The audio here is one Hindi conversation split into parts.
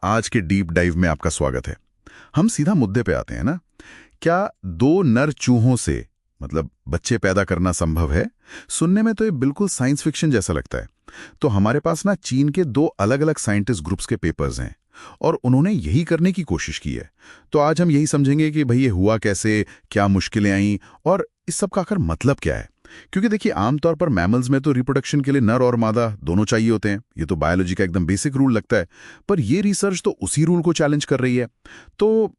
आज के डीप डाइव में आपका स्वागत है। हम सीधा मुद्दे पे आते हैं ना। क्या दो नर चूहों से मतलब बच्चे पैदा करना संभव है? सुनने में तो ये बिल्कुल साइंस फिक्शन जैसा लगता है। तो हमारे पास ना चीन के दो अलग अलग साइंटिस्ट ग्रुप्स के पेपर्स हैं और उन्होंने यही करने की कोशिश की है। तो आज हम यही समझेंगे कि भाई ये हुआ कैसे, क्या मुश्किलें आईं और इस सब का आखिर मतलब क्या है। क्योंकि देखिए, आमतौर पर मैमल्स में तो रिप्रोडक्शन के लिए नर और मादा दोनों चाहिए होते हैं। ये तो बायोलॉजी का एकदम बेसिक रूल लगता है। पर ये रिसर्च तो उसी रूल को चैलेंज कर रही है। तो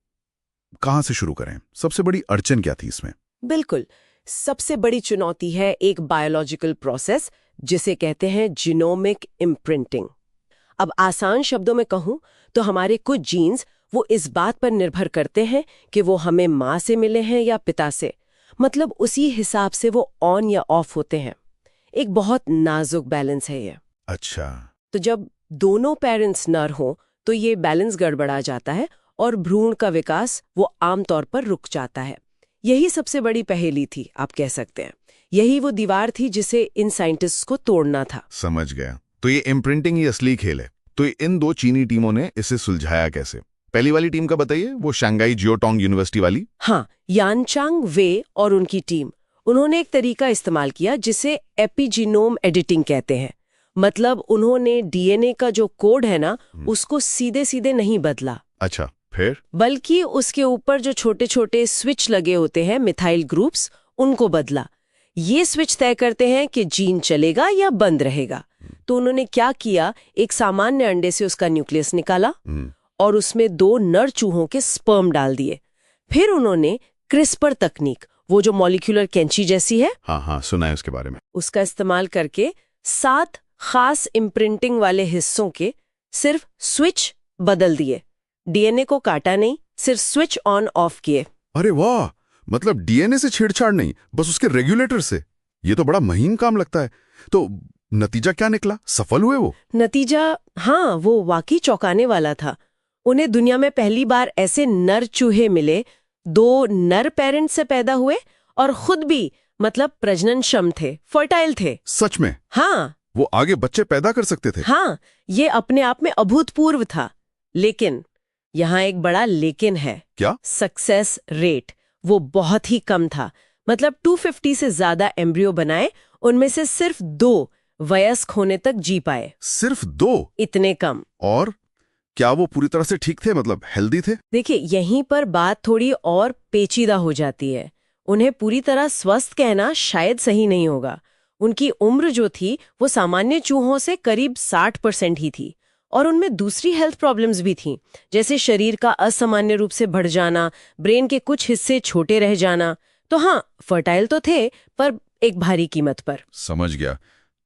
कहां से शुरू करें? सबसे बड़ी अड़चन क्या थी इसमें? बिल्कुल, सबसे बड़ी चुनौती है एक बायोलॉजिकल प्रोसेस जिसे कहते हैं जीनोमिक इम्प्रिंटिंग। अब आसान शब्दों में कहूं तो हमारे कुछ जीन्स वो इस बात पर निर्भर करते हैं कि वो हमें माँ से मिले हैं या पिता से। मतलब उसी हिसाब से वो ऑन या ऑफ होते हैं। एक बहुत नाजुक बैलेंस है ये। अच्छा। तो जब दोनों पेरेंट्स नर हों तो ये बैलेंस गड़बड़ा जाता है और भ्रूण का विकास वो आमतौर पर रुक जाता है। यही सबसे बड़ी पहेली थी, आप कह सकते हैं। यही वो दीवार थी जिसे इन साइंटिस्ट्स को तोड़ना था। समझ गया। तो ये इम्प्रिंटिंग ही असली खेल है। तो इन दो चीनी टीमों ने इसे सुलझाया कैसे? पहली वाली टीम का बताइए, वो शंघाई जियोटोंग यूनिवर्सिटी वाली। हाँ, यानचांग वे और उनकी टीम, उन्होंने एक तरीका इस्तेमाल किया जिसे एपिजीनोम एडिटिंग कहते हैं। मतलब उन्होंने डीएनए का जो कोड है ना, उसको सीधे सीधे नहीं बदला। अच्छा, फिर? बल्कि उसके ऊपर जो छोटे छोटे स्विच लगे होते हैं, मिथाइल ग्रुप्स, उनको बदला। ये स्विच तय करते हैं कि जीन चलेगा या बंद रहेगा। तो उन्होंने क्या किया, एक सामान्य अंडे से उसका न्यूक्लियस निकाला और उसमें दो नर चूहों के स्पर्म डाल दिए। फिर उन्होंने क्रिस्पर तकनीक, वो जो मॉलिक्यूलर कैंची जैसी है, हाँ, सुना है उसके बारे में, उसका इस्तेमाल करके 7 खास इम्प्रिंटिंग वाले हिस्सों के सिर्फ स्विच बदल दिए। डीएनए को काटा नहीं, सिर्फ स्विच ऑन ऑफ किए। अरे वाह! मतलब डीएनए से छेड़छाड़ नहीं, बस उसके रेगुलेटर से। ये तो बड़ा महीन काम लगता है। तो नतीजा क्या निकला? सफल हुए वो? नतीजा, हाँ, वो वाकई चौंकाने वाला था। उन्हें दुनिया में पहली बार ऐसे नर चूहे मिले, 2 नर पेरेंट्स से पैदा हुए और खुद भी मतलब प्रजननक्षम थे, फर्टाइल थे। सच में? हाँ, वो आगे बच्चे पैदा कर सकते थे? हाँ, ये अपने आप में अभूतपूर्व था। लेकिन यहाँ एक बड़ा लेकिन है। क्या? सक्सेस रेट वो बहुत ही कम था। मतलब 250 से ज्यादा एम्ब्रियो बनाए, उनमें से सिर्फ 2 वयस्क होने तक जी पाए। सिर्फ 2? इतने कम। और क्या वो पूरी तरह से ठीक थे, मतलब हेल्दी थे? देखिए, यहीं पर बात थोड़ी और पेचीदा हो जाती है। उन्हें पूरी तरह स्वस्थ कहना शायद सही नहीं होगा। उनकी उम्र जो थी वो सामान्य चूहों से करीब 60% ही थी। और उनमें दूसरी हेल्थ प्रॉब्लम्स भी थीं, जैसे शरीर का असामान्य रूप से बढ़ जाना, ब्रेन के कुछ हिस्से छोटे रह जाना। तो हाँ, फर्टाइल तो थे, पर एक भारी कीमत पर। समझ गया।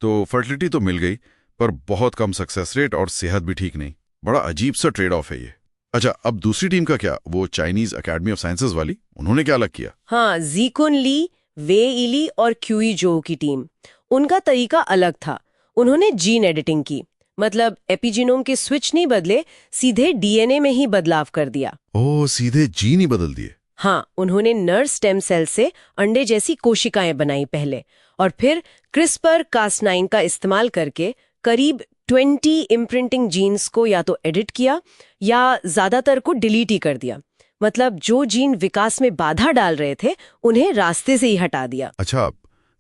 तो फर्टिलिटी तो मिल गई, पर बहुत कम सक्सेस रेट और सेहत भी ठीक नहीं। बड़ा अजीब सा ट्रेड ऑफ है ये। अच्छा, अब दूसरी टीम का क्या? वो चाइनीज एकेडमी ऑफ साइंसेज वाली, उन्होंने क्या अलग किया? हाँ, जीकुन ली, वे इली और क्यूई जो की टीम, उनका तरीका अलग था। उन्होंने जीन एडिटिंग की। मतलब एपिजीनोम के स्विच नहीं बदले, सीधे डीएनए में ही बदलाव कर दिया। ओह, सीधे जीन ही बदल दिए? हाँ, उन्होंने नर स्टेम सेल से अंडे जैसी कोशिकाएं बनाई पहले, और फिर क्रिस्पर कास9 का इस्तेमाल करके करीब 20 इम्प्रिंटिंग जीन्स को या तो एडिट किया या ज्यादातर को डिलीट ही कर दिया। मतलब जो जीन विकास में बाधा डाल रहे थे, उन्हें रास्ते से ही हटा दिया। अच्छा,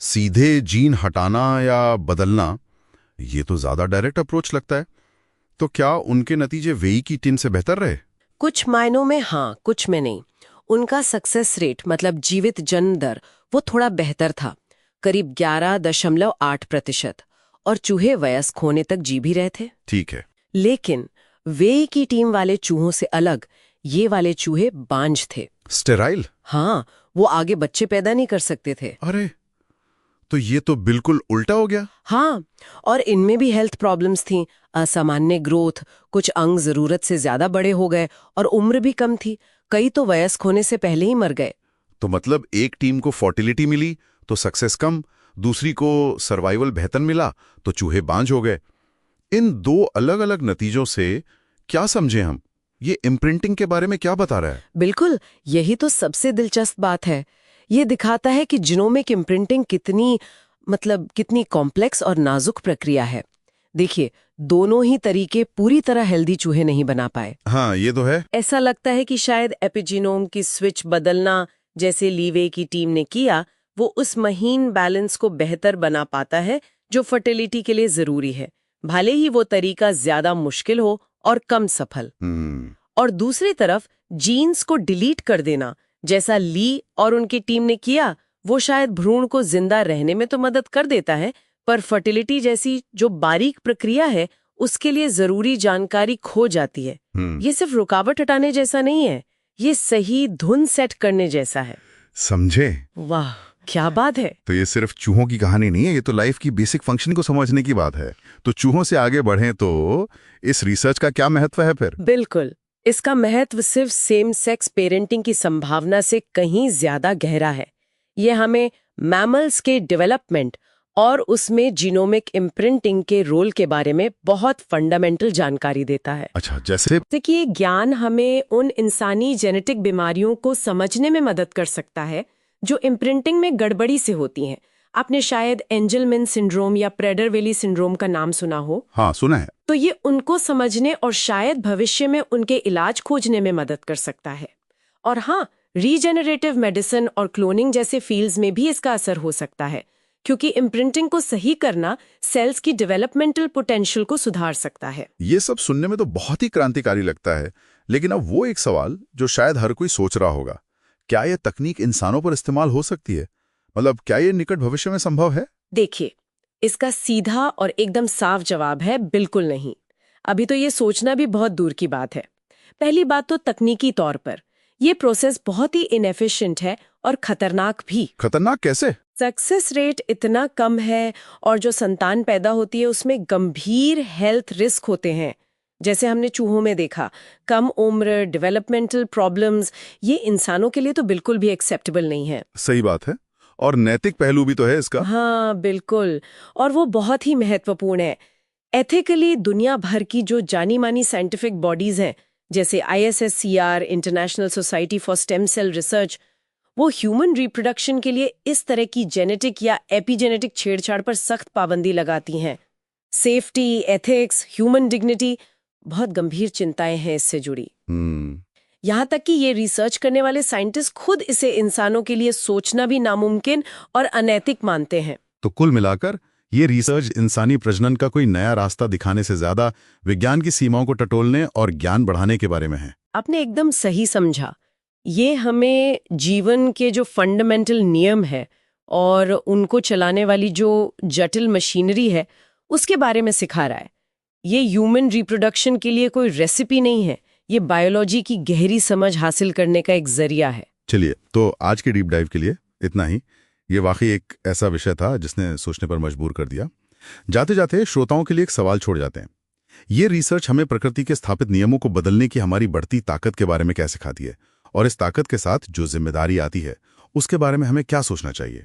सीधे जीन हटाना या बदलना, ये तो ज्यादा डायरेक्ट अप्रोच लगता है। तो क्या उनके नतीजे वेई की टीम से बेहतर रहे? कुछ मायनों में हाँ, कुछ में नहीं। उनका सक्सेस रेट, मतलब जीवित जन्म दर, वो थोड़ा बेहतर था, करीब 11.8%। और चूहे वयस्क होने तक जी भी रहे थे। ठीक है। लेकिन वे की टीम वाले चूहों से अलग, ये वाले चूहे बांझ थे। स्टेराइल? हाँ, वो आगे बच्चे पैदा नहीं कर सकते थे। अरे, तो ये तो बिल्कुल उल्टा हो गया। हाँ, और इनमें भी हेल्थ प्रॉब्लम्स थीं। असामान्य ग्रोथ, कुछ अंग जरूरत से ज्यादा बड़े हो गए और उम्र भी कम थी। कई तो वयस्क होने से पहले ही मर गए। तो मतलब एक टीम को फर्टिलिटी मिली तो सक्सेस कम, दूसरी को सर्वाइवल बेहतर मिला तो चूहे बांझ हो गए। इन दो अलग अलग नतीजों से क्या समझे हम? ये इम्प्रिंटिंग के बारे में क्या बता रहा है? बिल्कुल, यही तो सबसे दिलचस्प बात है। ये दिखाता है कि जीनोमिक इम्प्रिंटिंग कितनी कॉम्प्लेक्स और नाजुक प्रक्रिया है। देखिए, दोनों ही तरीके पूरी तरह हेल्दी चूहे नहीं बना पाए। हाँ, ये तो है। ऐसा लगता है कि शायद एपिजीनोम की स्विच बदलना, जैसे लीवे की टीम ने किया, वो उस महीन बैलेंस को बेहतर बना पाता है जो फर्टिलिटी के लिए जरूरी है, भले ही वो तरीका ज्यादा मुश्किल हो और कम सफल। और दूसरी तरफ जीन्स को डिलीट कर देना, जैसा ली और उनकी टीम ने किया, वो शायद भ्रूण को जिंदा रहने में तो मदद कर देता है, पर फर्टिलिटी जैसी जो बारीक प्रक्रिया है उसके लिए जरूरी जानकारी खो जाती है। ये सिर्फ रुकावट हटाने जैसा नहीं है, ये सही धुन सेट करने जैसा है। समझे? वाह, क्या बात है। तो ये सिर्फ चूहों की कहानी नहीं है, ये तो लाइफ की बेसिक फंक्शन को समझने की बात है। तो चूहों से आगे बढ़ें तो इस रिसर्च का क्या महत्व है फिर? बिल्कुल, इसका महत्व सिर्फ सेम सेक्स पेरेंटिंग की संभावना से कहीं ज्यादा गहरा है। ये हमें मैमल्स के डेवलपमेंट और उसमें जीनोमिक इम्प्रिंटिंग के रोल के बारे में बहुत फंडामेंटल जानकारी देता है। अच्छा, जैसे कि ये ज्ञान हमें उन इंसानी जेनेटिक बीमारियों को समझने में मदद कर सकता है जो इम्प्रिंटिंग में गड़बड़ी से होती हैं। आपने शायद एंजलमैन सिंड्रोम या प्रेडर-विली सिंड्रोम का नाम सुना हो। हाँ, सुना है। तो ये उनको समझने और शायद भविष्य में उनके इलाज खोजने में मदद कर सकता है। और हाँ, रीजेनरेटिव मेडिसिन और क्लोनिंग जैसे फील्ड्स में भी इसका असर हो सकता है, क्योंकि इम्प्रिंटिंग को सही करना सेल्स की डेवलपमेंटल पोटेंशियल को सुधार सकता है। ये सब सुनने में तो बहुत ही क्रांतिकारी लगता है, लेकिन अब वो एक सवाल जो शायद हर कोई सोच रहा होगा, क्या ये तकनीक इंसानों पर इस्तेमाल हो सकती है? मतलब क्या ये निकट भविष्य में संभव है? देखिए, इसका सीधा और एकदम साफ जवाब है बिल्कुल नहीं। अभी तो ये सोचना भी बहुत दूर की बात है। पहली बात तो तकनीकी तौर पर ये प्रोसेस बहुत ही इनएफिशिएंट है और खतरनाक भी। खतरनाक कैसे? सक्सेस रेट इतना कम है और जो संतान पैदा होती है उसमें गंभीर हेल्थ रिस्क होते हैं, जैसे हमने चूहों में देखा। कम उम्र, डेवलपमेंटल प्रॉब्लम्स, ये इंसानों के लिए तो बिल्कुल भी एक्सेप्टेबल नहीं है। सही बात है। और नैतिक पहलू भी तो है इसका। हाँ, बिल्कुल, और वो बहुत ही महत्वपूर्ण है। एथिकली दुनिया भर की जो जानी मानी साइंटिफिक बॉडीज हैं, जैसे ISSCR, international society for stem cell research, वो ह्यूमन रिप्रोडक्शन के लिए इस तरह की जेनेटिक या एपिजेनेटिक छेड़छाड़ पर सख्त पाबंदी लगाती हैं। सेफ्टी, एथिक्स, ह्यूमन डिग्निटी, बहुत गंभीर चिंताएं हैं इससे जुड़ी। यहाँ तक कि ये रिसर्च करने वाले साइंटिस्ट खुद इसे इंसानों के लिए सोचना भी नामुमकिन और अनैतिक मानते हैं। तो कुल मिलाकर ये रिसर्च इंसानी प्रजनन का कोई नया रास्ता दिखाने से ज्यादा विज्ञान की सीमाओं को टटोलने और ज्ञान बढ़ाने के बारे में है। आपने एकदम सही समझा। ये हमें जीवन के जो फंडामेंटल नियम है और उनको चलाने वाली जो जटिल मशीनरी है उसके बारे में सिखा रहा है। ये ह्यूमन रिप्रोडक्शन के लिए कोई रेसिपी नहीं है, ये बायोलॉजी की गहरी समझ हासिल करने का एक जरिया है। चलिए, तो आज के डीप डाइव के लिए इतना ही। ये वाकई एक ऐसा विषय था जिसने सोचने पर मजबूर कर दिया। जाते जाते श्रोताओं के लिए एक सवाल छोड़ जाते हैं। ये रिसर्च हमें प्रकृति के स्थापित नियमों को बदलने की हमारी बढ़ती ताकत के बारे में क्या सिखाती है, और इस ताकत के साथ जो जिम्मेदारी आती है उसके बारे में हमें क्या सोचना चाहिए?